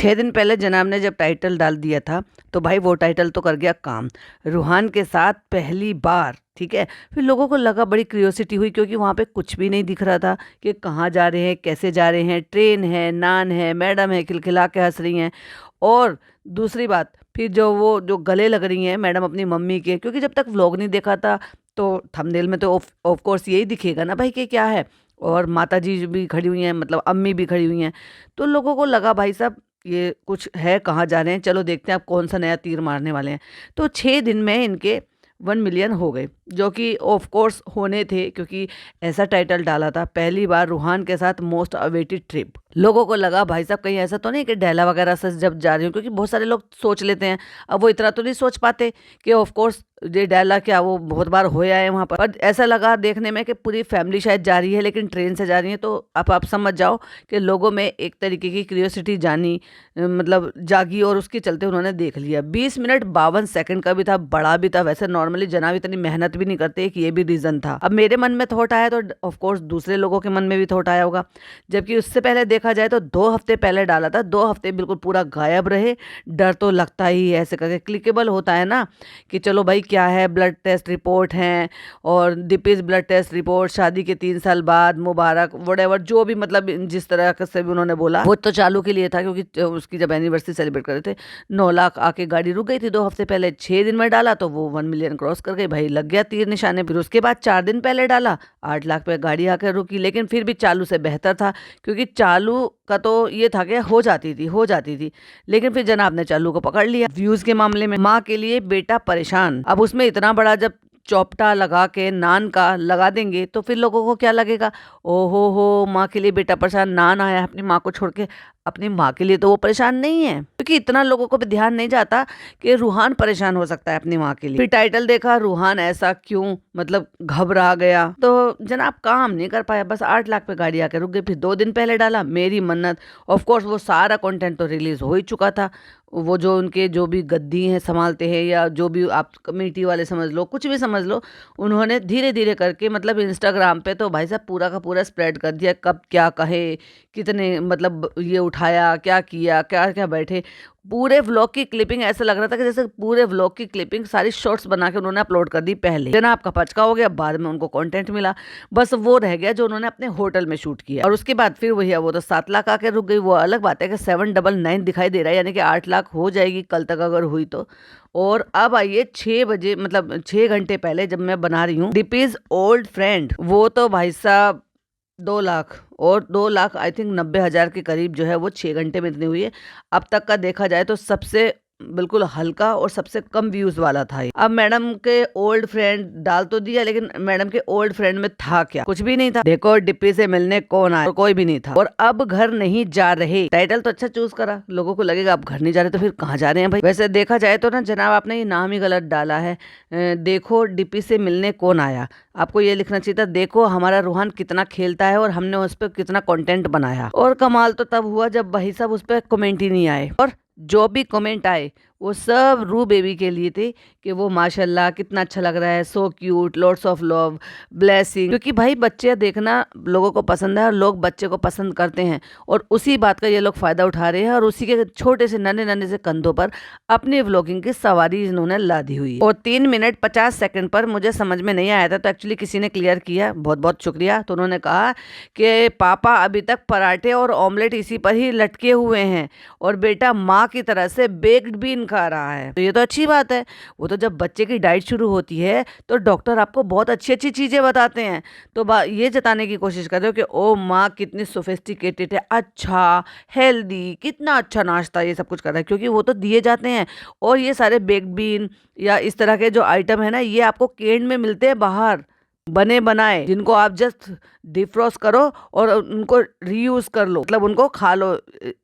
6 दिन पहले जनाब ने जब टाइटल डाल दिया था तो भाई वो टाइटल तो कर गया काम। रूहान के साथ पहली बार, ठीक है। फिर लोगों को लगा, बड़ी क्यूरियोसिटी हुई क्योंकि वहाँ पे कुछ भी नहीं दिख रहा था कि कहाँ जा रहे हैं, कैसे जा रहे हैं। ट्रेन है, नान है, मैडम है, खिलखिला के हंस रही हैं। और दूसरी बात, फिर जो गले लग रही हैं मैडम अपनी मम्मी के, क्योंकि जब तक व्लॉग नहीं देखा था तो थंबनेल में तो ऑफ कोर्स यही दिखेगा ना भाई कि क्या है। और माता जी भी खड़ी हुई हैं, मतलब अम्मी भी खड़ी हुई हैं। तो लोगों को लगा भाई साहब ये कुछ है, कहाँ जा रहे हैं, चलो देखते हैं आप कौन सा नया तीर मारने वाले हैं। तो 6 दिन में इनके 1 मिलियन हो गए, जो कि ऑफ कोर्स होने थे क्योंकि ऐसा टाइटल डाला था, पहली बार रूहान के साथ मोस्ट अवेटेड ट्रिप। लोगों को लगा भाई साहब कहीं ऐसा तो नहीं कि डैला वगैरह से जब जा रही हूँ, क्योंकि बहुत सारे लोग सोच लेते हैं। अब वो इतना तो नहीं सोच पाते कि ऑफ कोर्स ये डैला क्या वो बहुत बार होया है वहाँ पर ऐसा लगा देखने में कि पूरी फैमिली शायद जा रही है लेकिन ट्रेन से जा रही है। तो अब आप समझ जाओ कि लोगों में एक तरीके की क्यूरियोसिटी मतलब जागी और उसके चलते उन्होंने देख लिया। 20 मिनट 52 सेकंड का भी था, बड़ा भी था। वैसे नॉर्मली जनाब इतनी मेहनत भी नहीं करते, कि ये भी रीज़न था। अब मेरे मन में थॉट आया तो ऑफ कोर्स दूसरे लोगों के मन में भी थॉट आया होगा। जबकि उससे पहले देखा जाए तो 2 हफ्ते पहले डाला था, 2 हफ्ते बिल्कुल पूरा गायब रहे। डर तो लगता ही है, ऐसे करके क्लिकेबल होता है ना कि चलो भाई क्या है, ब्लड टेस्ट रिपोर्ट हैं और दीपिस ब्लड टेस्ट रिपोर्ट, शादी के 3 साल बाद, मुबारक, वटेवर जो भी, मतलब जिस तरह से भी उन्होंने बोला वो तो चालू के लिए था क्योंकि उसकी जब एनिवर्सरी सेलिब्रेट कर रहे थे 9 लाख आके गाड़ी रुक गई थी 2 हफ्ते पहले। 6 दिन में डाला तो वो 1 मिलियन क्रॉस कर गई, भाई लग गया तीर निशाने। फिर उसके बाद 4 दिन पहले डाला, 8 लाख पे गाड़ी आकर रुकी, लेकिन फिर भी चालू से बेहतर था क्योंकि चालू का तो ये था कि हो जाती थी। लेकिन फिर जनाब ने चालू को पकड़ लिया। व्यूज के मामले में माँ के लिए बेटा परेशान, अब उसमें इतना बड़ा जब चौपटा लगा के नान का लगा देंगे तो फिर लोगों को क्या लगेगा, ओहो हो माँ के लिए बेटा परेशान, नान आया अपनी माँ को छोड़ के। अपनी माँ के लिए तो वो परेशान नहीं है क्योंकि इतना लोगों को भी ध्यान नहीं जाता कि रूहान परेशान हो सकता है अपनी माँ के लिए। फिर टाइटल देखा, रूहान ऐसा क्यों, मतलब घबरा गया। तो जनाब काम नहीं कर पाया, बस 8 लाख पे गाड़ी आके रुक गई। फिर 2 दिन पहले डाला मेरी मन्नत, ऑफ कोर्स वो सारा कंटेंट तो रिलीज हो ही चुका था। वो जो उनके जो भी गद्दी हैं संभालते हैं या जो भी आप कमेटी वाले समझ लो, कुछ भी समझ लो, उन्होंने धीरे धीरे करके मतलब इंस्टाग्राम पे तो भाई साहब पूरा का पूरा स्प्रेड कर दिया, कब क्या कहे, कितने मतलब ये उठाया, क्या किया, क्या क्या बैठे। पूरे व्लॉग की क्लिपिंग ऐसा लग रहा था कि जैसे पूरे व्लॉग की क्लिपिंग सारी शॉर्ट्स बना के उन्होंने अपलोड कर दी पहले। जनाब का पचका हो गया, बाद में उनको कंटेंट मिला, बस वो रह गया जो उन्होंने अपने होटल में शूट किया। और उसके बाद फिर वही है, वो तो 7 लाख आके रुक गई। वो अलग बात है कि 799 दिखाई दे रहा है, यानी कि 8 लाख हो जाएगी कल तक अगर हुई तो। और अब आइए 6 बजे, मतलब 6 घंटे पहले जब मैं बना रही हूँ दीपिज ओल्ड फ्रेंड, वो तो भाई साहब 2 लाख, और 2 लाख आई थिंक 90,000 के करीब जो है वो 6 घंटे में इतनी हुई है। अब तक का देखा जाए तो सबसे बिल्कुल हल्का और सबसे कम व्यूज वाला था ये। अब मैडम के ओल्ड फ्रेंड डाल तो दिया, लेकिन मैडम के ओल्ड फ्रेंड में था क्या, कुछ भी नहीं था। देखो डिप्पी से मिलने कौन आया, और कोई भी नहीं था। और अब घर नहीं जा रहे, टाइटल तो अच्छा चूज करा, लोगों को लगेगा अब घर नहीं जा रहे तो फिर कहाँ जा रहे हैं भाई। वैसे देखा जाए तो ना जनाब आपने ये नाम ही गलत डाला है। देखो डिप्पी से मिलने कौन आया, आपको ये लिखना चाहिए था देखो हमारा रूहान कितना खेलता है और हमने उस पर कितना कंटेंट बनाया। और कमाल तो तब हुआ जब भाई साहब उस पर कमेंट ही नहीं आए, और जो भी कमेंट आए वो सब रू बेबी के लिए थे कि वो माशाल्लाह कितना अच्छा लग रहा है, so cute, lots of love, blessing. क्योंकि भाई बच्चे देखना लोगों को पसंद है और लोग बच्चे को पसंद करते हैं, और उसी बात का ये लोग फ़ायदा उठा रहे हैं और उसी के छोटे से नन्हे नन्हे से कंधों पर अपनी व्लॉगिंग की सवारी इन्होंने लादी हुई है। और 3 मिनट 50 सेकंड पर मुझे समझ में नहीं आया था, तो एक्चुअली किसी ने क्लियर किया, बहुत बहुत शुक्रिया। तो उन्होंने कहा कि पापा अभी तक पराठे और ऑमलेट इसी पर ही लटके हुए हैं और बेटा माँ की तरह से बेक्ड बीन खा रहा है। तो ये तो अच्छी बात है। वो तो जब बच्चे की डाइट शुरू होती है तो डॉक्टर आपको बहुत अच्छी अच्छी चीजें बताते हैं, तो ये जताने की कोशिश कर रहे हो कि ओ माँ कितनी सोफिस्टिकेटेड है, अच्छा हेल्दी, कितना अच्छा नाश्ता, ये सब कुछ कर रहा है, क्योंकि वो तो दिए जाते हैं। और ये सारे बेक्ड बीन या इस तरह के जो आइटम है ना, ये आपको केन में मिलते हैं बाहर, बने बनाए, जिनको आप जस्ट डिफ्रॉस्ट करो और उनको रीयूज कर लो, मतलब उनको खा लो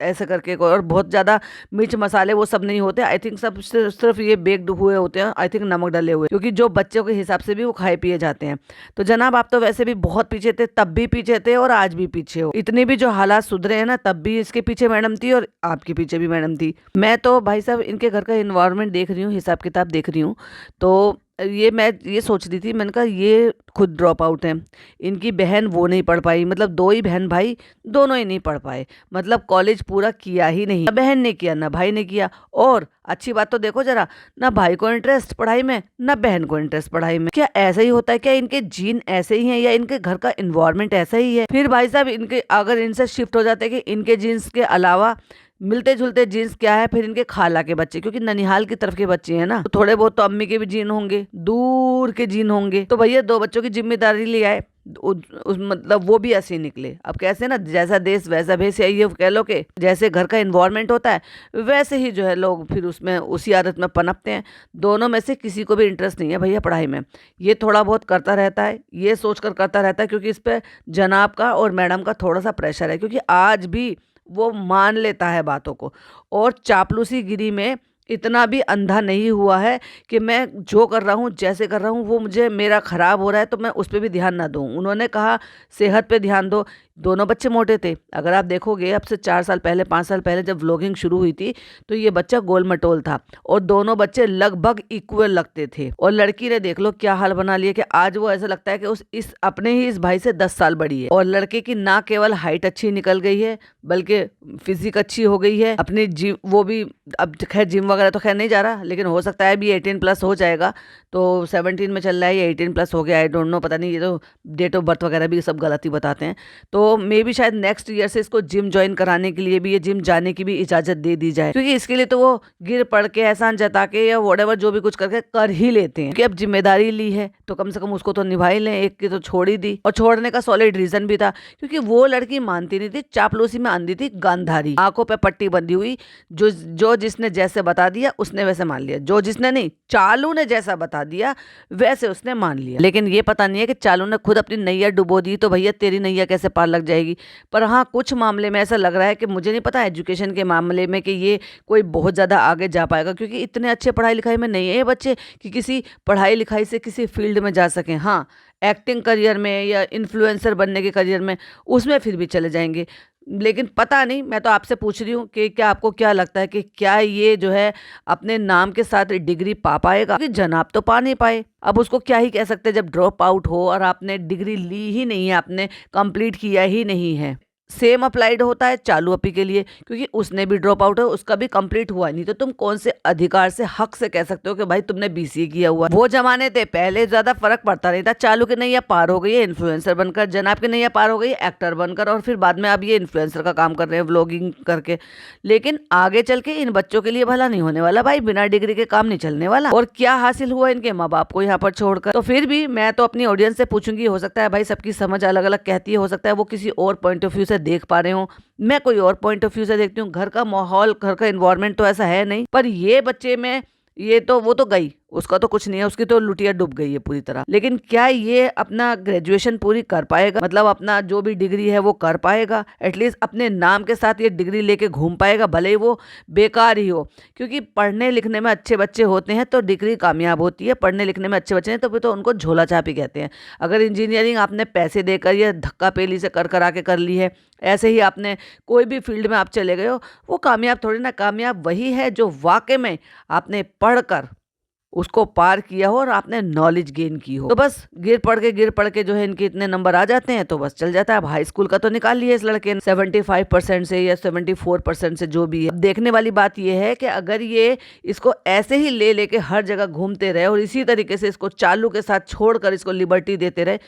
ऐसे करके। और बहुत ज़्यादा मिर्च मसाले वो सब नहीं होते, आई थिंक सब सिर्फ ये बेक्ड हुए होते हैं, आई थिंक नमक डले हुए, क्योंकि जो बच्चों के हिसाब से भी वो खाए पिए जाते हैं। तो जनाब आप तो वैसे भी बहुत पीछे थे, तब भी पीछे थे और आज भी पीछे हो। इतनी भी जो हालात सुधरे हैं ना, तब भी इसके पीछे मैडम थी और आपके पीछे भी मैडम थी। मैं तो भाई साहब इनके घर का इन्वायरमेंट देख रही हूँ, हिसाब किताब देख रही हूँ, तो ये मैं ये सोच रही थी, मैंने कहा ये खुद ड्रॉप आउट हैं, इनकी बहन वो नहीं पढ़ पाई, मतलब दो ही बहन भाई, दोनों ही नहीं पढ़ पाए, मतलब कॉलेज पूरा किया ही नहीं, ना बहन ने किया ना भाई ने किया। और अच्छी बात तो देखो जरा, ना भाई को इंटरेस्ट पढ़ाई में ना बहन को इंटरेस्ट पढ़ाई में। क्या ऐसा ही होता है? क्या इनके जीन ऐसे ही हैं या इनके घर का इन्वायरमेंट ऐसा ही है? फिर भाई साहब इनके अगर इनसे शिफ्ट हो जाते हैं कि इनके जीन्स के अलावा मिलते जुलते जीन्स क्या है, फिर इनके खाला के बच्चे, क्योंकि ननिहाल की तरफ के बच्चे हैं ना, तो थोड़े बहुत तो अम्मी के भी जीन होंगे, दूर के जीन होंगे। तो भैया दो बच्चों की जिम्मेदारी ले आए, मतलब वो भी ऐसे ही निकले। अब कैसे ना, जैसा देश वैसा भेष, या ये कह लो कि जैसे घर का इन्वायरमेंट होता है वैसे ही जो है लोग फिर उसमें उसी आदत में पनपते हैं। दोनों में से किसी को भी इंटरेस्ट नहीं है भैया पढ़ाई में। ये थोड़ा बहुत करता रहता है, ये सोच कर करता रहता है क्योंकि इस पर जनाब का और मैडम का थोड़ा सा प्रेशर है, क्योंकि आज भी वो मान लेता है बातों को। और चापलूसी गिरी में इतना भी अंधा नहीं हुआ है कि मैं जो कर रहा हूँ जैसे कर रहा हूँ वो मुझे मेरा ख़राब हो रहा है तो मैं उस पर भी ध्यान ना दूँ। उन्होंने कहा सेहत पे ध्यान दो। दोनों बच्चे मोटे थे, अगर आप देखोगे अब से 4 साल पहले 5 साल पहले जब व्लॉगिंग शुरू हुई थी तो ये बच्चा गोल मटोल था और दोनों बच्चे लगभग इक्वल लगते थे। और लड़की ने देख लो क्या हाल बना लिया कि आज वो ऐसा लगता है कि इस अपने ही इस भाई से 10 साल बड़ी है। और लड़के की ना केवल हाइट अच्छी निकल गई है बल्कि फिजिक अच्छी हो गई है। अपनी जिम, वो भी अब खैर जिम वगैरह तो खैर नहीं जा रहा, लेकिन हो सकता है भी 18+ हो जाएगा, तो 17 में चल रहा है या 18+ हो गया, आई डोंट नो, पता नहीं, ये तो डेट ऑफ बर्थ वगैरह भी सब गलत ही बताते हैं। तो मे भी शायद नेक्स्ट ईयर से इसको जिम ज्वाइन कराने के लिए भी, ये जिम जाने की भी इजाजत दे दी जाए, क्योंकि इसके लिए तो वो गिर पड़ के एहसान जता के या व्हाटएवर जो भी कुछ करके कर ही लेते हैं कि अब जिम्मेदारी ली है तो कम से कम उसको तो निभा ही लें। एक की तो छोड़ ही दी, और छोड़ने का सॉलिड रीजन भी था क्योंकि वो लड़की मानती नहीं थी, चापलूसी में आंधी थी, गांधारी, आंखों पे पट्टी बंधी हुई, जो जिसने जैसे बता दिया उसने वैसे मान लिया, जो जिसने नहीं, चालू ने जैसा बता दिया वैसे उसने मान लिया। लेकिन ये पता नहीं है कि चालू ने खुद अपनी नैया डुबो दी तो भैया तेरी नैया कैसे पार लग जाएगी। पर हाँ, कुछ मामले में ऐसा लग रहा है कि मुझे नहीं पता एजुकेशन के मामले में कि ये कोई बहुत ज़्यादा आगे जा पाएगा, क्योंकि इतने अच्छे पढ़ाई लिखाई में नहीं है ये बच्चे कि किसी पढ़ाई लिखाई से किसी फील्ड में जा सकें। हाँ, एक्टिंग करियर में या इन्फ्लुएंसर बनने के करियर में उसमें फिर भी चले जाएंगे। लेकिन पता नहीं, मैं तो आपसे पूछ रही हूँ कि क्या आपको क्या लगता है कि क्या ये जो है अपने नाम के साथ डिग्री पा पाएगा? क्योंकि जनाब तो पा नहीं पाए, अब उसको क्या ही कह सकते हैं जब ड्रॉप आउट हो और आपने डिग्री ली ही नहीं है, आपने कंप्लीट किया ही नहीं है। सेम अप्लाइड होता है चालू अपी के लिए, क्योंकि उसने भी ड्रॉप आउट है, उसका भी कंप्लीट हुआ नहीं, तो तुम कौन से अधिकार से, हक से कह सकते हो कि भाई तुमने बीसीए किया हुआ है? वो जमाने थे पहले, ज्यादा फर्क पड़ता नहीं था। चालू की नैया पार हो गई है इन्फ्लुएंसर बनकर, जनाब की नैया पार हो गई है एक्टर बनकर, और फिर बाद में अब ये इन्फ्लुएंसर का काम कर रहे हैं व्लॉगिंग करके। लेकिन आगे चल के इन बच्चों के लिए भला नहीं होने वाला भाई, बिना डिग्री के काम नहीं चलने वाला। और क्या हासिल हुआ इनके माँ बाप को यहाँ पर छोड़कर? तो फिर भी मैं तो अपनी ऑडियंस से पूछूंगी, हो सकता है भाई सबकी समझ अलग अलग कहती है, हो सकता है वो किसी और पॉइंट ऑफ व्यू से देख पा रहे हो, मैं कोई और पॉइंट ऑफ व्यू से देखती हूँ। घर का माहौल, घर का एनवायरनमेंट तो ऐसा है नहीं, पर ये बच्चे में ये तो, वो तो गई, उसका तो कुछ नहीं है, उसकी तो लुटिया डूब गई है पूरी तरह। लेकिन क्या ये अपना ग्रेजुएशन पूरी कर पाएगा? मतलब अपना जो भी डिग्री है वो कर पाएगा? एटलीस्ट अपने नाम के साथ ये डिग्री लेके घूम पाएगा, भले ही वो बेकार ही हो? क्योंकि पढ़ने लिखने में अच्छे बच्चे होते हैं तो डिग्री कामयाब होती है, पढ़ने लिखने में अच्छे बच्चे हैं तो फिर तो उनको झोला छापी कहते हैं। अगर इंजीनियरिंग आपने पैसे देकर या धक्का पेली से कर करा के कर ली है, ऐसे ही आपने कोई भी फील्ड में आप चले गए हो, वो कामयाब थोड़ी ना। कामयाब वही है जो वाकई में आपने पढ़कर उसको पार किया हो और आपने नॉलेज गेन की हो। तो बस गिर पड़ के जो है इनके इतने नंबर आ जाते हैं तो बस चल जाता है। अब हाई स्कूल का तो निकाल लिया इस लड़के ने 75% से या 74% से, जो भी है। अब देखने वाली बात यह है कि अगर ये इसको ऐसे ही ले लेके हर जगह घूमते रहे और इसी तरीके से इसको चालू के साथ छोड़कर इसको लिबर्टी देते रहे,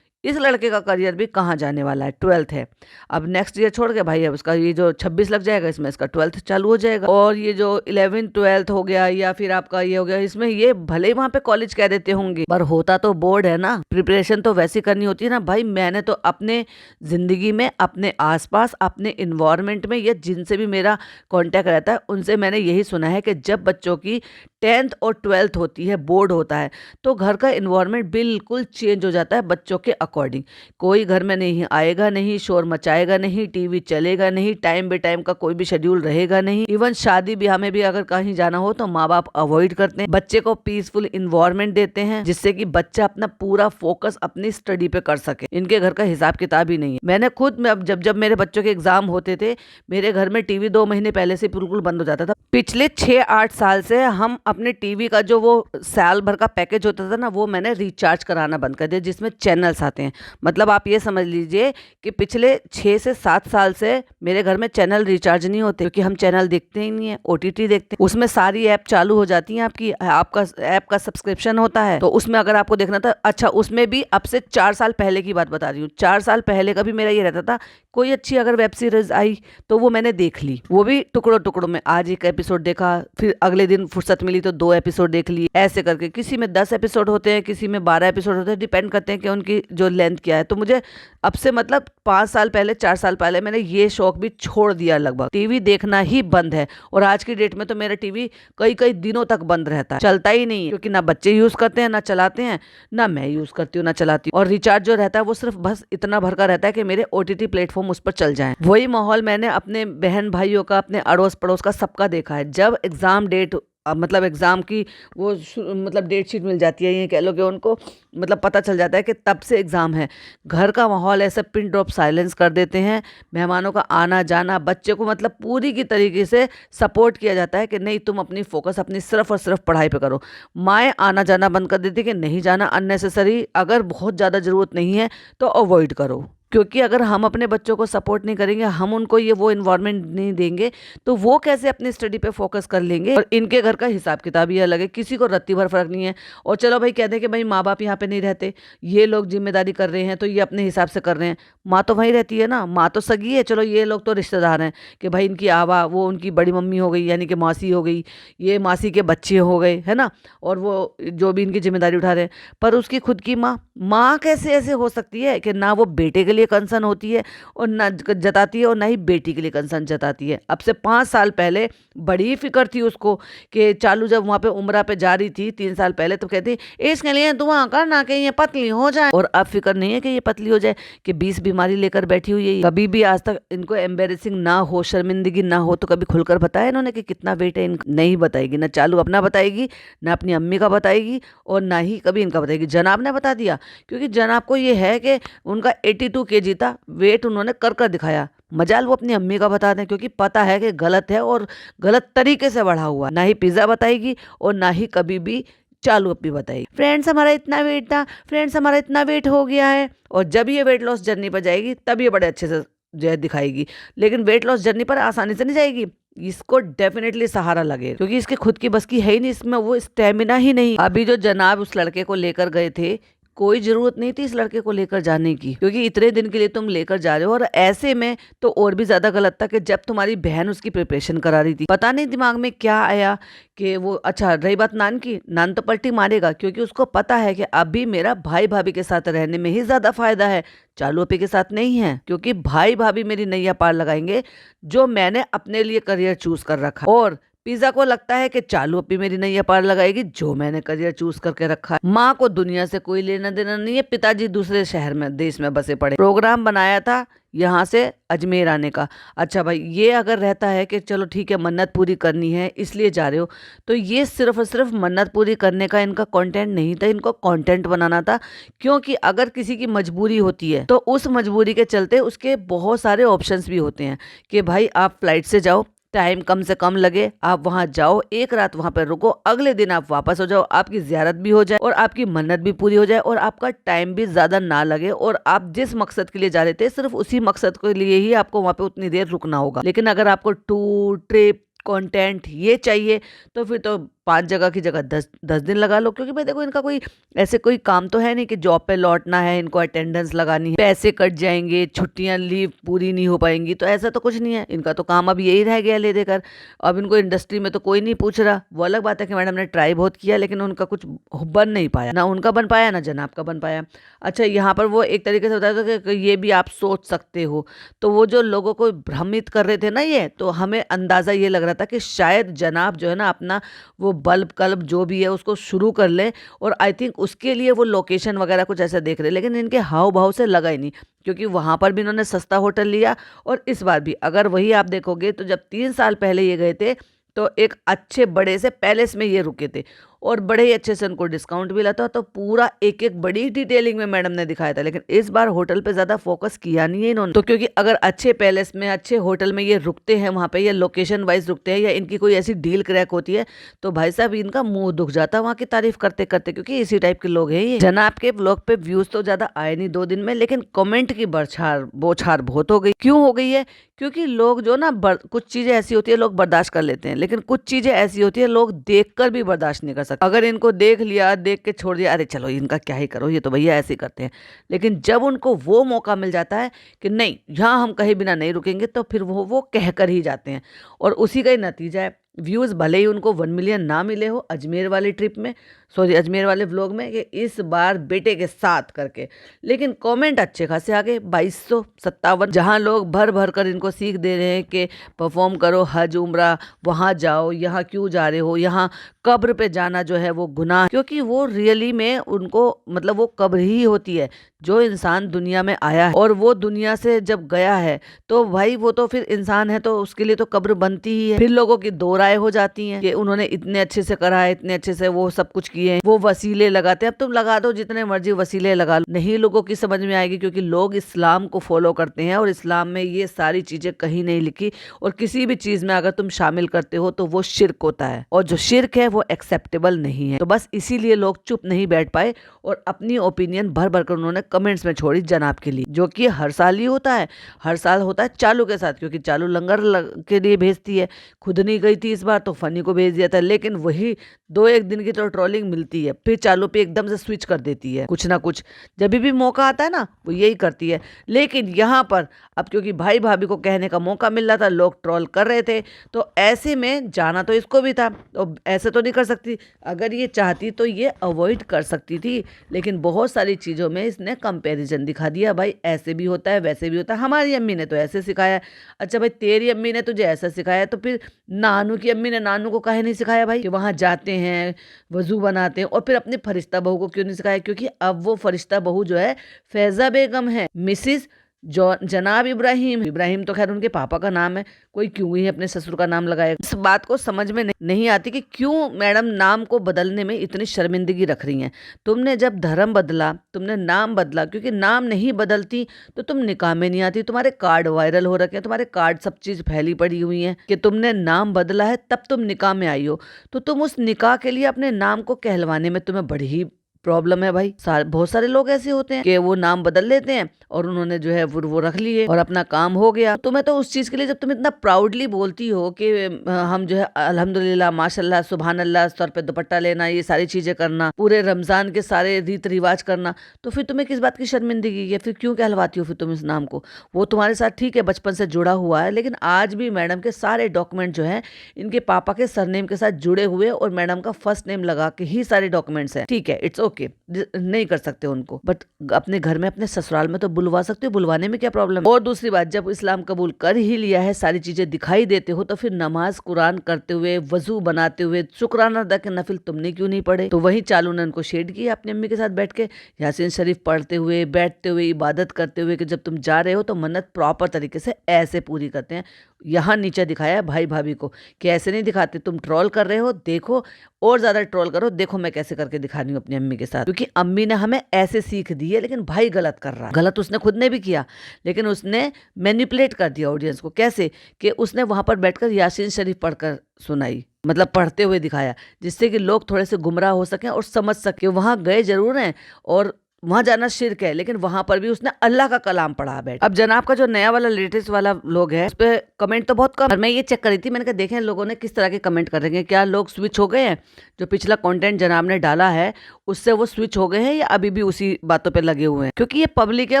इस लड़के का करियर भी कहाँ जाने वाला है। 12th है, अब नेक्स्ट ईयर छोड़ के भाई अब इसका ये जो 26 लग जाएगा इसमें इसका 12th चालू हो जाएगा। और ये जो 11th 12th हो गया या फिर आपका ये हो गया, इसमें ये भले ही वहां पे कॉलेज कह देते होंगे पर होता तो बोर्ड है ना, प्रिपरेशन तो वैसी करनी होती है ना भाई। मैंने तो अपने जिंदगी में, अपने आसपास, अपने इन्वायरमेंट में या जिनसे भी मेरा कॉन्टेक्ट रहता है उनसे मैंने यही सुना है कि जब बच्चों की 10th और 12th होती है, बोर्ड होता है, तो घर का इन्वायरमेंट बिल्कुल चेंज हो जाता है बच्चों के अकॉर्डिंग। कोई घर में नहीं आएगा, नहीं शोर मचाएगा, नहीं टीवी चलेगा, नहीं टाइम बे टाइम का कोई भी शेड्यूल रहेगा, नहीं। इवन शादी ब्याह में भी अगर कहीं जाना हो तो माँ बाप अवॉइड करते हैं, बच्चे को पीसफुल इन्वायरमेंट देते हैं जिससे कि बच्चा अपना पूरा फोकस अपनी स्टडी पे कर सके। इनके घर का हिसाब किताब ही नहीं है। मैंने खुद, जब मेरे बच्चों के एग्जाम होते थे, मेरे घर में टीवी 2 महीने पहले से बिल्कुल बंद हो जाता था। पिछले 6-8 साल से हम अपने टीवी का जो वो साल भर का पैकेज होता था ना, वो मैंने रिचार्ज कराना बंद कर दिया, जिसमें चैनल्स आते हैं। मतलब आप ये समझ लीजिए कि पिछले 6 से 7 साल से मेरे घर में चैनल रिचार्ज नहीं होते, क्योंकि हम चैनल देखते ही नहीं है, ओटीटी देखते हैं। उसमें सारी ऐप चालू हो जाती हैं आपकी, आपका ऐप का सब्सक्रिप्शन होता है, तो उसमें अगर आपको देखना था, अच्छा उसमें भी अब से 4 साल पहले की बात बता रही हूँ, 4 साल पहले का भी मेरा ये रहता था, कोई अच्छी अगर वेब सीरीज आई तो वो मैंने देख ली, वो भी टुकड़ों टुकड़ों में। आज एक एपिसोड देखा, फिर अगले दिन फुर्सत मिली तो 2 एपिसोड देख लिए, ऐसे करके। किसी में 10 एपिसोड होते हैं, किसी में 12 एपिसोड होते हैं, डिपेंड करते हैं कि उनकी जो लेंथ क्या है। तो मुझे अब से मतलब 5 साल पहले, 4 साल पहले मैंने ये शौक भी छोड़ दिया, लगभग टीवी देखना ही बंद है। और आज की डेट में तो मेरा टीवी कई कई दिनों तक बंद रहता है, चलता ही नहीं है, क्योंकि ना बच्चे यूज करते हैं, ना चलाते हैं, ना मैं यूज करती हूँ, ना चलाती हूँ। और रिचार्ज जो रहता है वो सिर्फ बस इतना भर का रहता है कि मेरे ओटीटी प्लेटफॉर्म उस पर चल जाएं। वही माहौल मैंने अपने बहन भाइयों का, अपने अड़ोस पड़ोस का, सबका देखा है। जब एग्जाम डेट, मतलब एग्जाम की वो मतलब डेट शीट मिल जाती है, ये कह लो कि उनको मतलब पता चल जाता है कि तब से एग्जाम है, घर का माहौल ऐसे पिन ड्रॉप साइलेंस कर देते हैं। मेहमानों का आना जाना, बच्चे को मतलब पूरी की तरीके से सपोर्ट किया जाता है कि नहीं, तुम अपनी फोकस अपनी सिर्फ और सिर्फ पढ़ाई पे करो। माएँ आना जाना बंद कर देती कि नहीं जाना, अननेसेसरी, अगर बहुत ज़्यादा ज़रूरत नहीं है तो अवॉइड करो। क्योंकि अगर हम अपने बच्चों को सपोर्ट नहीं करेंगे, हम उनको ये वो इन्वायरमेंट नहीं देंगे, तो वो कैसे अपनी स्टडी पे फोकस कर लेंगे। और इनके घर का हिसाब किताब ही अलग है, किसी को रत्ती भर फर्क नहीं है। और चलो भाई कहते हैं कि भाई माँ बाप यहाँ पे नहीं रहते, ये लोग जिम्मेदारी कर रहे हैं तो ये अपने हिसाब से कर रहे हैं। माँ तो वहीं रहती है ना, माँ तो सगी है, चलो ये लोग तो रिश्तेदार हैं कि भाई इनकी आवा, वो उनकी बड़ी मम्मी हो गई, यानी कि मासी हो गई, ये मासी के बच्चे हो गए, है ना, और वो जो भी इनकी जिम्मेदारी उठा रहे हैं। पर उसकी खुद की माँ कैसे ऐसे हो सकती है कि ना वो बेटे के लिए कंसर्न होती है और ना जताती है, और ना ही बेटी के लिए कंसर्न जताती है। अब से 5 साल पहले बड़ी फिक्र थी उसको कि चालू जब वहाँ पे उम्रा पे जा रही थी 3 साल पहले, तो कहती इसके लिए दुआ करना कि ये पतली हो जाए। और अब फिक्र नहीं है कि ये पतली हो जाए, कि 20 बीमारी लेकर बैठी हुई है। कभी भी आज तक इनको एम्बेरेसिंग ना हो, शर्मिंदगी ना हो, तो कभी खुलकर बताया इन्होंने कि कितना वेट है? नहीं बताएगी, ना चालू अपना बताएगी, ना अपनी अम्मी का बताएगी, और ना ही कभी इनका बताएगी। जनाब ने बता दिया, क्योंकि जनाब को ये है कि उनका 82 kg था, वेट उन्होंने कर दिखाया। मजाल वो अपनी अम्मी का बता दें, क्योंकि पता है कि गलत है और गलत तरीके से बढ़ा हुआ। ना ही पिज्जा बताएगी और ना ही कभी भी चालू अपनी बताएगी। फ्रेंड्स हमारा इतना वेट था, फ्रेंड्स हमारा इतना वेट हो गया है। और जब ये वेट लॉस जर्नी पर जाएगी तब ये बड़े अच्छे से जो है दिखाएगी। लेकिन वेट लॉस जर्नी पर आसानी से नहीं जाएगी, इसको डेफिनेटली सहारा लगे, क्योंकि इसके खुद की बस की है ही नहीं, इसमें वो स्टेमिना ही नहीं। अभी जो जनाब उस लड़के को लेकर गए थे, कोई जरूरत नहीं थी इस लड़के को लेकर जाने की, क्योंकि इतने दिन के लिए तुम लेकर जा रहे हो। और ऐसे में तो और भी ज्यादा गलत था कि जब तुम्हारी बहन उसकी प्रिपरेशन करा रही थी, पता नहीं दिमाग में क्या आया कि वो, अच्छा रही बात नान की, नान तो पलटी मारेगा, क्योंकि उसको पता है कि अभी मेरा भाई भाभी के साथ रहने में ही ज्यादा फायदा है, चालू अपी के साथ नहीं है। क्योंकि भाई भाभी मेरी नैया पार लगाएंगे, जो मैंने अपने लिए करियर चूज कर रखा। और पिज्जा को लगता है कि चालू अपनी मेरी नैया पार लगाएगी, जो मैंने करियर चूज करके रखा है। माँ को दुनिया से कोई लेना देना नहीं है, पिताजी दूसरे शहर में, देश में बसे पड़े। प्रोग्राम बनाया था यहाँ से अजमेर आने का। अच्छा भाई, ये अगर रहता है कि चलो ठीक है मन्नत पूरी करनी है इसलिए जा रहे हो, तो ये सिर्फ और सिर्फ मन्नत पूरी करने का इनका कंटेंट नहीं था, इनको कंटेंट बनाना था। क्योंकि अगर किसी की मजबूरी होती है तो उस मजबूरी के चलते उसके बहुत सारे ऑप्शंस भी होते हैं कि भाई आप फ्लाइट से जाओ, टाइम कम से कम लगे, आप वहां जाओ, एक रात वहां पर रुको, अगले दिन आप वापस हो जाओ, आपकी जियारत भी हो जाए और आपकी मन्नत भी पूरी हो जाए, और आपका टाइम भी ज्यादा ना लगे, और आप जिस मकसद के लिए जा रहे थे सिर्फ उसी मकसद के लिए ही आपको वहां पे उतनी देर रुकना होगा। लेकिन अगर आपको टूर, ट्रिप, कंटेंट ये चाहिए, तो फिर तो 5 जगह की जगह 10 दिन लगा लो। क्योंकि भाई देखो, इनका कोई ऐसे कोई काम तो है नहीं कि जॉब पे लौटना है, इनको अटेंडेंस लगानी है, पैसे कट जाएंगे, छुट्टियां लीव पूरी नहीं हो पाएंगी, तो ऐसा तो कुछ नहीं है। इनका तो काम अब यही रह गया ले देकर। अब इनको इंडस्ट्री में तो कोई नहीं पूछ रहा। वो अलग बात है कि मैडम ने ट्राई बहुत किया, लेकिन उनका कुछ बन नहीं पाया, ना उनका बन पाया ना जनाब का बन पाया। अच्छा, यहाँ पर वो एक तरीके से बताया था कि ये भी आप सोच सकते हो। तो वो जो लोगों को भ्रमित कर रहे थे ना, ये तो हमें अंदाजा ये लग रहा था कि शायद जनाब जो है ना अपना वो बल्ब कल्ब जो भी है उसको शुरू कर ले, और आई थिंक उसके लिए वो लोकेशन वगैरह कुछ ऐसा देख रहे। लेकिन इनके हाव भाव से लगा ही नहीं, क्योंकि वहां पर भी इन्होंने सस्ता होटल लिया, और इस बार भी अगर वही आप देखोगे तो जब 3 साल पहले ये गए थे तो एक अच्छे बड़े से पैलेस में ये रुके थे, और बड़े ही अच्छे से उनको डिस्काउंट मिला था। तो पूरा एक एक बड़ी डिटेलिंग में मैडम ने दिखाया था। लेकिन इस बार होटल पे ज्यादा फोकस किया नहीं है इन्होंने, तो क्योंकि अगर अच्छे पैलेस में अच्छे होटल में ये रुकते हैं, वहां पे ये लोकेशन वाइज रुकते हैं, या इनकी कोई ऐसी डील क्रैक होती है, तो भाई साहब इनका मुंह दुख जाता है वहां की तारीफ करते करते, क्योंकि इसी टाइप के लोग हैं ये। जनाब के ब्लॉग पे व्यूज तो ज्यादा आए नहीं 2 दिन में, लेकिन कमेंट की बौछार बहुत हो गई। क्यों हो गई है? क्योंकि लोग जो ना कुछ चीजें ऐसी होती है लोग बर्दाश्त कर लेते हैं, लेकिन कुछ चीजें ऐसी होती है लोग देखकर भी बर्दाश्त नहीं कर सकते। अगर इनको देख लिया, देख के छोड़ दिया, अरे चलो इनका क्या ही करो, ये तो भैया ऐसे ही करते हैं। लेकिन जब उनको वो मौका मिल जाता है कि नहीं यहाँ हम कहीं बिना नहीं रुकेंगे, तो फिर वो कह कर ही जाते हैं। और उसी का ही नतीजा है, व्यूज भले ही उनको 1 मिलियन ना मिले हो अजमेर वाली ट्रिप में, सॉरी अजमेर वाले व्लॉग में, कि इस बार बेटे के साथ करके, लेकिन कमेंट अच्छे खासे आ गए 2257, जहां लोग भर भर कर इनको सीख दे रहे हैं कि परफॉर्म करो, हज उम्रा वहां जाओ, यहाँ क्यों जा रहे हो, यहाँ कब्र पे जाना जो है वो गुनाह, क्योंकि वो रियली में उनको मतलब वो कब्र ही होती है। जो इंसान दुनिया में आया है और वो दुनिया से जब गया है, तो भाई वो तो फिर इंसान है, तो उसके लिए तो कब्र बनती ही है। फिर लोगों की दो राय हो जाती हैं कि उन्होंने इतने अच्छे से करा है, इतने अच्छे से वो सब कुछ किए हैं, वो वसीले लगाते हैं। अब तुम लगा दो जितने मर्जी वसीले लगा लो, नहीं लोगों की समझ में आएगी, क्योंकि लोग इस्लाम को फॉलो करते हैं और इस्लाम में ये सारी चीजें कहीं नहीं लिखी। और किसी भी चीज में अगर तुम शामिल करते हो तो वो शिर्क होता है, और जो शिर्क है वो एक्सेप्टेबल नहीं है। तो बस इसीलिए लोग चुप नहीं बैठ पाए और अपनी ओपिनियन भर भर कर उन्होंने कमेंट्स में छोड़ी जनाब के लिए, जो कि हर साल ही होता है। हर साल होता है चालू के साथ, क्योंकि चालू लंगर के लिए भेजती है, खुद नहीं गई थी इस बार तो फनी को भेज दिया था। लेकिन वही 2-1 दिन की तो ट्रोलिंग मिलती है, फिर चालू पे एकदम से स्विच कर देती है कुछ ना कुछ। जब भी मौका आता है ना वो यही करती है। लेकिन यहाँ पर अब क्योंकि भाई भाभी को कहने का मौका मिल रहा था, लोग ट्रोल कर रहे थे, तो ऐसे में जाना तो इसको भी था। तो ऐसे तो नहीं कर सकती, अगर ये चाहती तो ये अवॉइड कर सकती थी। लेकिन बहुत सारी चीज़ों में इसने कंपैरिजन दिखा दिया, भाई ऐसे भी होता है वैसे भी होता है, हमारी अम्मी ने तो ऐसे सिखाया है। अच्छा भाई तेरी अम्मी ने तुझे ऐसा सिखाया, तो फिर नानू की अम्मी ने नानू को काहे नहीं सिखाया भाई कि वहाँ जाते हैं वजू बनाते हैं? और फिर अपनी फरिश्ता बहू को क्यों नहीं सिखाया? क्योंकि अब वो फरिश्ता बहू जो है फैज़ा बेगम है, मिसिस जनाब इब्राहिम। इब्राहिम तो खैर उनके पापा का नाम है, कोई क्यों ही अपने ससुर का नाम लगाएगा? इस बात को समझ में नहीं आती कि क्यों मैडम नाम को बदलने में इतनी शर्मिंदगी रख रही हैं। तुमने जब धर्म बदला, तुमने नाम बदला, क्योंकि नाम नहीं बदलती तो तुम निकाह में नहीं आती। तुम्हारे कार्ड वायरल हो रखे हैं, तुम्हारे कार्ड सब चीज फैली पड़ी हुई है कि तुमने नाम बदला है तब तुम निकाह में आई हो। तो तुम उस निकाह के लिए अपने नाम को कहलवाने में तुम्हें बड़ी ही प्रॉब्लम है भाई। बहुत सारे लोग ऐसे होते हैं कि वो नाम बदल लेते हैं और उन्होंने जो है वो रख लिए और अपना काम हो गया। तुम्हें तो उस चीज के लिए, जब तुम इतना प्राउडली बोलती हो कि हम जो है अल्हम्दुलिल्लाह माशाल्लाह सुभान अल्लाह, सर पे दुपट्टा लेना, ये सारी चीजें करना, पूरे रमजान के सारे रीत रिवाज करना, तो फिर तुम्हें किस बात की शर्मिंदगी है? फिर क्यों कहलवाती हो फिर तुम इस नाम को? वो तुम्हारे साथ ठीक है बचपन से जुड़ा हुआ है, लेकिन आज भी मैडम के सारे डॉक्यूमेंट जो है इनके पापा के सरनेम के साथ जुड़े हुए और मैडम का फर्स्ट नेम लगा के ही सारे डॉक्यूमेंट्स है। ठीक है, इट्स ओके, नहीं कर सकते उनको, बट अपने घर में अपने ससुराल में तो बुलवा सकते हो, बुलवाने में क्या प्रॉब्लम? और दूसरी बात, जब इस्लाम कबूल कर ही लिया है, सारी चीजें दिखाई देते हो, तो फिर नमाज कुरान करते हुए, वजू बनाते हुए, शुक्राना अदा के नफिल तुमने क्यों नहीं पढ़े? तो वही चालू ने उनको शेड किया अपनी अम्मी के साथ बैठ के, यासीन शरीफ पढ़ते हुए, बैठते हुए, इबादत करते हुए, कि जब तुम जा रहे हो तो मन्नत प्रॉपर तरीके से ऐसे पूरी करते हैं। यहाँ नीचे दिखाया है भाई भाभी को कि ऐसे नहीं दिखाते। तुम ट्रोल कर रहे हो, देखो और ज्यादा ट्रोल करो, देखो मैं कैसे करके दिखा रही हूँ अपनी अम्मी के साथ, क्योंकि अम्मी ने हमें ऐसे सीख दी है। लेकिन भाई गलत कर रहा है, गलत उसने खुद ने भी किया, लेकिन उसने मैनिपुलेट कर दिया ऑडियंस को। कैसे? कि उसने वहां पर बैठकर यासीन शरीफ पढ़कर सुनाई, मतलब पढ़ते हुए दिखाया, जिससे कि लोग थोड़े से गुमराह हो सके और समझ सके। वहां गए जरूर हैं और वहां जाना शिर्क है, लेकिन वहां पर भी उसने अल्लाह का कलाम पढ़ा बैठ। अब जनाब का जो नया वाला लेटेस्ट वाला लोग है, उस पे कमेंट तो बहुत कम, और मैं ये चेक कर रही थी, मैंने कहा देखें लोगों ने किस तरह के कमेंट कर रहे हैं, क्या लोग स्विच हो गए हैं? जो पिछला कंटेंट जनाब ने डाला है उससे वो स्विच हो गए हैं, या अभी भी उसी बातों पे लगे हुए हैं? क्योंकि ये पब्लिक है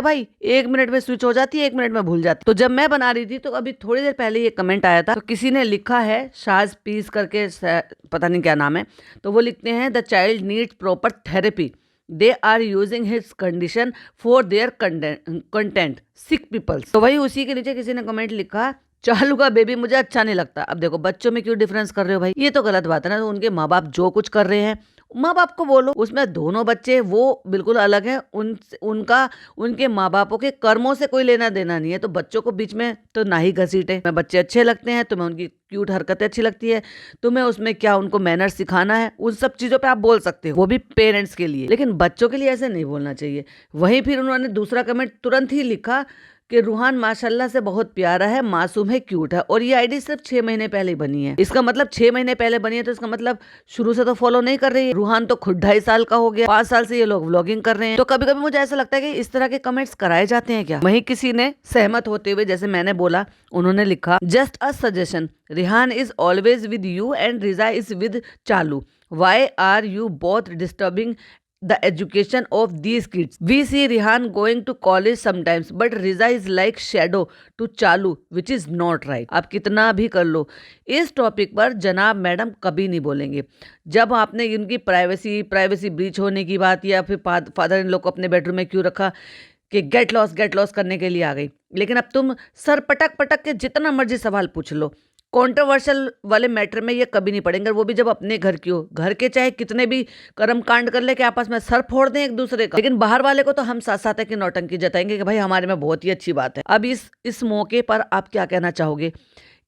भाई, 1 मिनट में स्विच हो जाती है, 1 मिनट में भूल जाती है। तो जब मैं बना रही थी तो अभी थोड़ी देर पहले ये कमेंट आया था, तो किसी ने लिखा है, शाज पीस करके पता नहीं क्या नाम है, तो वो लिखते हैं the child needs proper therapy, they are using his condition for their content, sick peoples. तो वही उसी के नीचे किसी ने कमेंट लिखा चालू का बेबी मुझे अच्छा नहीं लगता। अब देखो बच्चों में क्यों डिफरेंस कर रहे हो भाई, ये तो गलत बात है ना। तो उनके माँ बाप जो कुछ कर रहे हैं माँ बाप को बोलो, उसमें दोनों बच्चे वो बिल्कुल अलग है, उनका उनके माँ बापों के कर्मों से कोई लेना देना नहीं है। तो बच्चों को बीच में तो ना ही घसीटे। मैं बच्चे अच्छे लगते हैं, तुम्हें उनकी क्यूट हरकतें अच्छी लगती है, तुम्हें उसमें क्या उनको मैनर्स सिखाना है, उन सब चीजों पे आप बोल सकते हो, वो भी पेरेंट्स के लिए। लेकिन बच्चों के लिए ऐसे नहीं बोलना चाहिए। वहीं फिर उन्होंने दूसरा कमेंट तुरंत ही लिखा कि रूहान माशाल्लाह से बहुत प्यारा है, मासूम है, क्यूट है, और ये आईडी सिर्फ 6 महीने पहले ही बनी है। इसका मतलब 6 महीने पहले बनी है तो इसका मतलब शुरू से तो फॉलो नहीं कर रही है। रूहान तो खुद 2.5 साल का हो गया, 5 साल से ये लोग व्लॉगिंग कर रहे हैं। तो कभी कभी मुझे ऐसा लगता है कि इस तरह के कमेंट्स कराए जाते हैं क्या। वहीं किसी ने सहमत होते हुए, जैसे मैंने बोला, उन्होंने लिखा just a suggestion, Rihan is always with you and Riza is with Chalu, why are you both disturbing the education of these kids? We see Rihan going to college sometimes, but Riza is like shadow to Chalu, which is not right. आप कितना भी कर लो, इस topic पर जनाब madam कभी नहीं बोलेंगे। जब आपने इनकी प्राइवेसी ब्रीच होने की बात, या फिर फादर इन लोग को अपने बेडरूम में क्यों रखा कि गेट लॉस करने के लिए आ गई, लेकिन अब तुम सर पटक पटक के जितना मर्जी सवाल पूछ लो, कंट्रोवर्शियल वाले मैटर में ये कभी नहीं पड़ेंगे। वो भी जब अपने घर की हो, घर के चाहे कितने भी कर्म कांड कर ले कि आपस में सर फोड़ दें एक दूसरे का, लेकिन बाहर वाले को तो हम साथ साथ है कि नौटंकी जताएंगे कि भाई हमारे में बहुत ही अच्छी बात है। अब इस मौके पर आप क्या कहना चाहोगे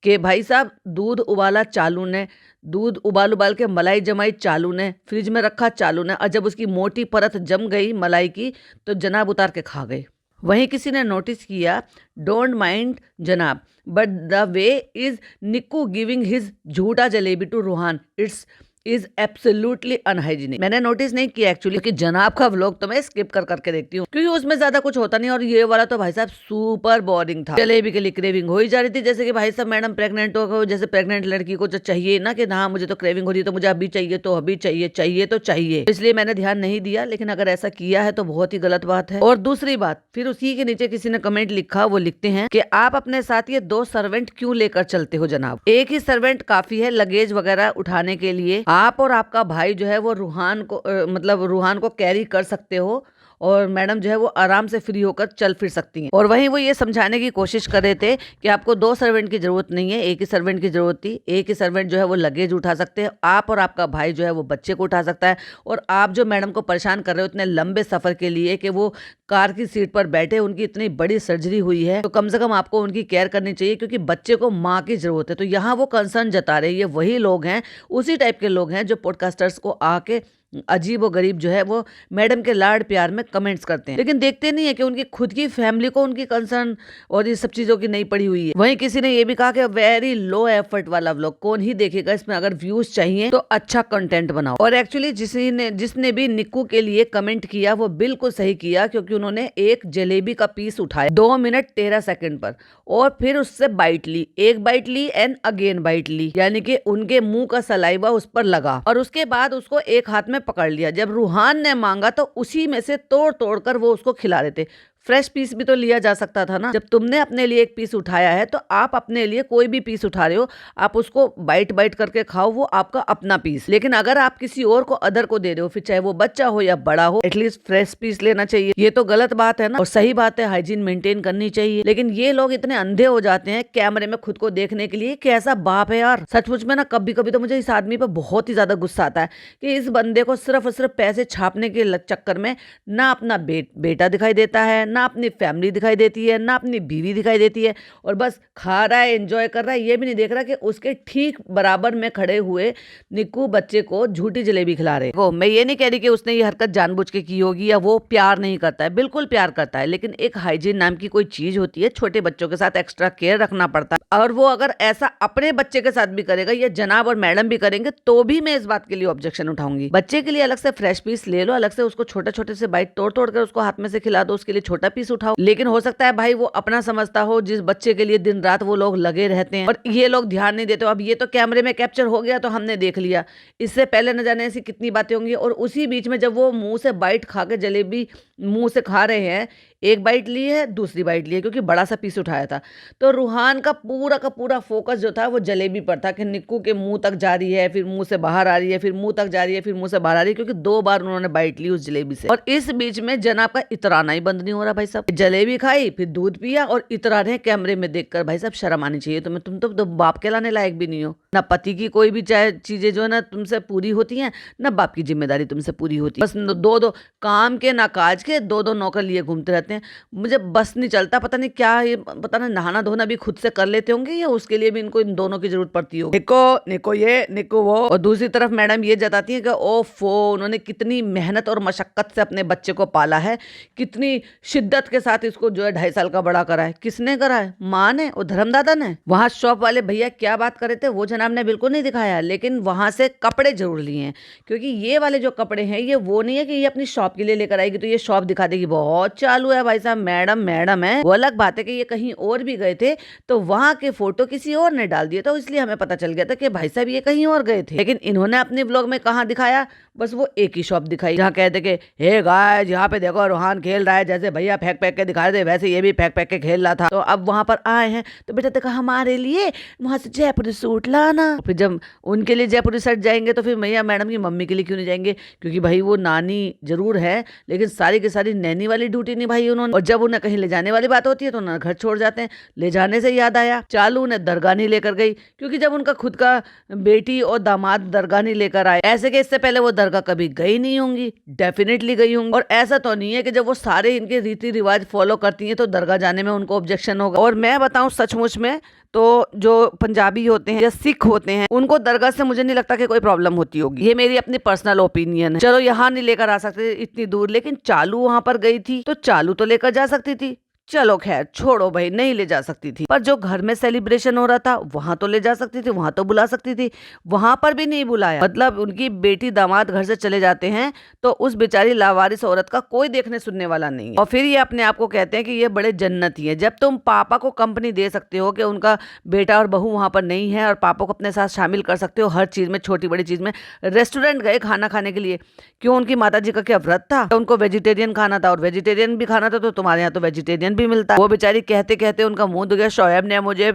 कि भाई साहब दूध उबाला चालू ने, दूध उबाल के मलाई जमाई चालू ने, फ्रिज में रखा चालू ने, और जब उसकी मोटी परत जम गई मलाई की तो जनाब उतार के खा गए। वहीं किसी ने नोटिस किया, डोंट माइंड जनाब but the way is Nikku giving his झूठा jalebi to Roohan, it's is absolutely unhygienic. मैंने नोटिस नहीं किया एक्चुअली कि जनाब का व्लॉग तो मैं स्किप करके देखती हूँ, क्योंकि उसमें ज्यादा कुछ होता नहीं, और ये वाला तो भाई साहब सुपर बोरिंग था। जलेबी के लिए क्रेविंग हो ही जा रही थी, जैसे कि भाई साहब मैडम प्रेग्नेंट हो गए, जैसे प्रेग्नेंट लड़की को जो चाहिए ना कि हाँ मुझे तो क्रेविंग हो रही है तो मुझे अभी चाहिए, तो अभी चाहिए तो चाहिए, इसलिए मैंने ध्यान नहीं दिया। लेकिन अगर ऐसा किया है तो बहुत ही गलत बात है। और दूसरी बात, फिर उसी के नीचे किसी ने कमेंट लिखा, वो लिखते हैं कि आप अपने साथ ये 2 सर्वेंट क्यों लेकर चलते हो जनाब, एक ही सर्वेंट काफी है लगेज वगैरह उठाने के लिए। आप और आपका भाई जो है वो रूहान को कैरी कर सकते हो, और मैडम जो है वो आराम से फ्री होकर चल फिर सकती हैं। और वहीं वो ये समझाने की कोशिश कर रहे थे कि आपको 2 सर्वेंट की जरूरत नहीं है, एक ही सर्वेंट की जरूरत थी। एक ही सर्वेंट जो है वो लगेज उठा सकते हैं, आप और आपका भाई जो है वो बच्चे को उठा सकता है। और आप जो मैडम को परेशान कर रहे हो इतने लंबे सफर के लिए कि वो कार की सीट पर बैठे, उनकी इतनी बड़ी सर्जरी हुई है, तो कम से कम आपको उनकी केयर करनी चाहिए, क्योंकि बच्चे को माँ की जरूरत है। तो यहाँ वो कंसर्न जता रहे हैं। ये वही लोग हैं, उसी टाइप के लोग हैं जो पॉडकास्टर्स को आके अजीब व गरीब जो है वो मैडम के लाड प्यार में कमेंट्स करते हैं, लेकिन देखते नहीं है कि उनकी खुद की फैमिली को उनकी कंसर्न और ये सब चीजों की नहीं पड़ी हुई है। वहीं किसी ने ये भी कहा कि वेरी लो एफर्ट वाला व्लॉग कौन ही देखेगा, इसमें अगर व्यूज चाहिए तो अच्छा कंटेंट बनाओ। और एक्चुअली जिसने भी निक्कू के लिए कमेंट किया वो बिल्कुल सही किया, क्योंकि उन्होंने एक जलेबी का पीस उठाया 2 मिनट 13 सेकंड पर, और फिर उससे बाइट ली, एक बाइट ली एंड अगेन बाइट ली, यानी कि उनके मुंह का सलाइवा उस पर लगा, और उसके बाद उसको एक हाथ में पकड़ लिया। जब रूहान ने मांगा तो उसी में से तोड़ कर वो उसको खिला रहे थे। फ्रेश पीस भी तो लिया जा सकता था ना। जब तुमने अपने लिए एक पीस उठाया है तो आप अपने लिए कोई भी पीस उठा रहे हो, आप उसको बाइट करके खाओ, वो आपका अपना पीस। लेकिन अगर आप किसी और को अदर को दे रहे हो, फिर चाहे वो बच्चा हो या बड़ा हो, एटलीस्ट फ्रेश पीस लेना चाहिए। ये तो गलत बात है ना, और सही बात है, हाइजीन मेंटेन करनी चाहिए। लेकिन ये लोग इतने अंधे हो जाते हैं कैमरे में खुद को देखने के लिए। कैसा बाप है यार, सचमुच में ना। कभी कभी तो मुझे इस आदमी पर बहुत ही ज्यादा गुस्सा आता है कि इस बंदे को सिर्फ और सिर्फ पैसे छापने के चक्कर में ना अपना बेटा दिखाई देता है, ना अपनी फैमिली दिखाई देती है, ना अपनी बीवी दिखाई देती है, और बस खा रहा है, एंजॉय कर रहा है। ये भी नहीं देख रहा कि उसके ठीक बराबर में खड़े हुए निक्कू बच्चे को झूठी जलेबी खिला रहे। वो मैं ये नहीं कह रही कि उसने ये हरकत जानबूझ के की होगी या वो प्यार नहीं करता है, बिल्कुल प्यार करता है, लेकिन एक हाइजीन नाम की कोई चीज होती है। छोटे बच्चों के साथ एक्स्ट्रा केयर रखना पड़ता है, और वो अगर ऐसा अपने बच्चे के साथ भी करेगा, या जनाब और मैडम भी करेंगे, तो भी मैं इस बात के लिए ऑब्जेक्शन उठाऊंगी। बच्चे के लिए अलग से फ्रेश पीस ले लो, अलग से उसको छोटे छोटे से बाइट तोड़ कर उसको हाथ में से खिला दो, उसके लिए छोटा पीस उठाओ। लेकिन हो सकता है भाई वो अपना समझता हो, जिस बच्चे के लिए दिन रात वो लोग लगे रहते हैं, और ये लोग ध्यान नहीं देते। अब ये तो कैमरे में कैप्चर हो गया तो हमने देख लिया, इससे पहले न जाने ऐसी कितनी बातें होंगी। और उसी बीच में जब वो मुंह से बाइट खा के जलेबी मुंह से खा रहे हैं, एक बाइट ली है, दूसरी बाइट ली है, क्योंकि बड़ा सा पीस उठाया था। तो रूहान का पूरा फोकस जो था वो जलेबी पर था कि निक्कू के मुंह तक जा रही है, फिर मुंह से बाहर आ रही है, फिर मुंह तक जा रही है, फिर मुंह से बाहर आ रही है, क्योंकि 2 बार उन्होंने बाइट ली उस जलेबी से। और इस बीच में जनाब का इतराना ही बंद नहीं हो रहा भाई साहब। जलेबी खाई, फिर दूध पिया और इतराने कैमरे में देखकर। भाई साहब शर्म आनी चाहिए तुम्हें, तुम तो बाप कहलाने लायक भी नहीं हो। ना पति की कोई भी चाहे चीजें जो है ना तुमसे पूरी होती हैं, ना बाप की जिम्मेदारी तुमसे पूरी होती है। बस दो दो काम के ना काज के 2 2 नौकर लिए घूमते रहते हैं। मुझे बस नहीं चलता, पता नहीं क्या ये, पता नहीं नहाना धोना भी खुद से कर लेते होंगे या उसके लिए भी इनको इन दोनों की जरूरत पड़ती होगी। निको निको ये निको वो। और दूसरी तरफ मैडम ये जताती है कि ओफो, उन्होंने कितनी मेहनत और मशक्कत से अपने बच्चे को पाला है, कितनी शिद्दत के साथ इसको जो है 2.5 साल का बड़ा करा है। किसने करा है? माँ ने और धर्मदादा ने। वहां शॉप वाले भैया क्या बात कर रहे थे वो जनाब ने बिल्कुल नहीं दिखाया, लेकिन वहां से कपड़े जरूर लिए हैं, क्योंकि ये वाले जो कपड़े हैं ये वो नहीं है कि ये अपनी शॉप के लिए लेकर आएगी तो ये शॉप दिखा देगी। बहुत चालू है भाई साहब, मैडम मैडम है। वो अलग बात है कि ये कहीं और भी गए थे तो वहां के फोटो किसी और ने डाल दिए, तो इसलिए हमें पता चल गया था कि भाई साहब ये कहीं और गए थे। लेकिन इन्होंने अपने ब्लॉग में कहाँ दिखाया? बस वो एक ही शॉप दिखाई जहाँ कहते कि हे गाइस यहाँ पे देखो रूहान खेल रहा है, जैसे भैया फेंक फेंक के दिखा रहे थे वैसे ये भी फेंक फेंक के खेल रहा था। तो अब वहां पर आए हैं तो बेटा देखा हमारे लिए वहां से जयपुरी सूट लाना। फिर जब उनके लिए जयपुरी सेट जाएंगे तो फिर भैया मैडम की मम्मी के लिए क्यों नहीं जाएंगे? क्योंकि भाई वो नानी जरूर है लेकिन सारी की सारी नैनी वाली ड्यूटी निभाई उन्होंने। और जब उन्हें कहीं ले जाने वाली बात होती है तो उन्हें घर छोड़ जाते हैं। ले जाने से याद आया, चालू उन्हें दरगाह नहीं लेकर गई, क्योंकि जब उनका खुद का बेटी और दामाद दरगाह नहीं लेकर आए, ऐसे कि इससे पहले वो दरगाह कभी गई नहीं होंगी, डेफिनेटली गई होंगी। और ऐसा तो नहीं है कि जब वो सारे इनके रीति रिवाज फॉलो करती हैं तो दरगाह जाने में उनको ऑब्जेक्शन होगा। और मैं बताऊं सचमुच में तो जो पंजाबी होते हैं या सिख होते हैं उनको दरगाह से मुझे नहीं लगता कि कोई प्रॉब्लम होती होगी। ये मेरी अपनी पर्सनल ओपिनियन है। चलो यहाँ नहीं लेकर आ सकते इतनी दूर, लेकिन चालू वहां पर गई थी तो चालू तो लेकर जा सकती थी। चलो खैर छोड़ो भाई, नहीं ले जा सकती थी, पर जो घर में सेलिब्रेशन हो रहा था वहां तो ले जा सकती थी, वहां तो बुला सकती थी, वहां पर भी नहीं बुलाया। मतलब उनकी बेटी दामाद घर से चले जाते हैं तो उस बेचारी लावारिस औरत का कोई देखने सुनने वाला नहीं है। और फिर ये अपने आप को कहते हैं कि ये बड़े जन्नती हैं। जब तुम पापा को कंपनी दे सकते हो कि उनका बेटा और बहू वहां पर नहीं है और पापा को अपने साथ शामिल कर सकते हो हर चीज में, छोटी बड़ी चीज में। रेस्टोरेंट गए खाना खाने के लिए, क्यों? उनकी माता जी का क्या व्रत था? उनको वेजिटेरियन खाना था और वेजिटेरियन भी खाना था, तो तुम्हारे यहाँ तो वेजिटेरियन भी मिलता है। वो बेचारी कहते कहते उनका मुंह दुख गया, शोएब ने मुझे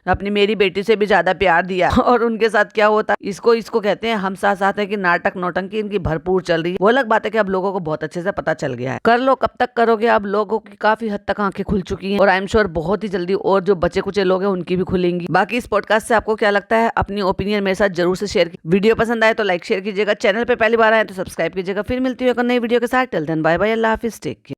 अपनी मेरी बेटी से भी ज्यादा प्यार दिया। और उनके साथ क्या होता, इसको कहते हैं हम साथ साथ है कि नाटक नौटंकी इनकी भरपूर चल रही है। वो अलग बात है कि अब लोगों को बहुत अच्छे से पता चल गया है। कर लो, कब तक करोगे? अब लोगों की काफी हद तक आंखें खुल चुकी हैं और आई एम श्योर बहुत ही जल्दी और जो बचे कुचे लोग हैं उनकी भी खुलेंगी। बाकी इस पॉडकास्ट से आपको क्या लगता है? अपनी ओपिनियन मेरे साथ जरूर से शेयर कीजिए। वीडियो पसंद आए तो लाइक शेयर कीजिएगा, चैनल पे पहली बार आए तो सब्सक्राइब कीजिएगा। फिर मिलती है एक नई वीडियो के साथ। टिल देन बाय बाय, अल्लाह हाफिज, टेक केयर।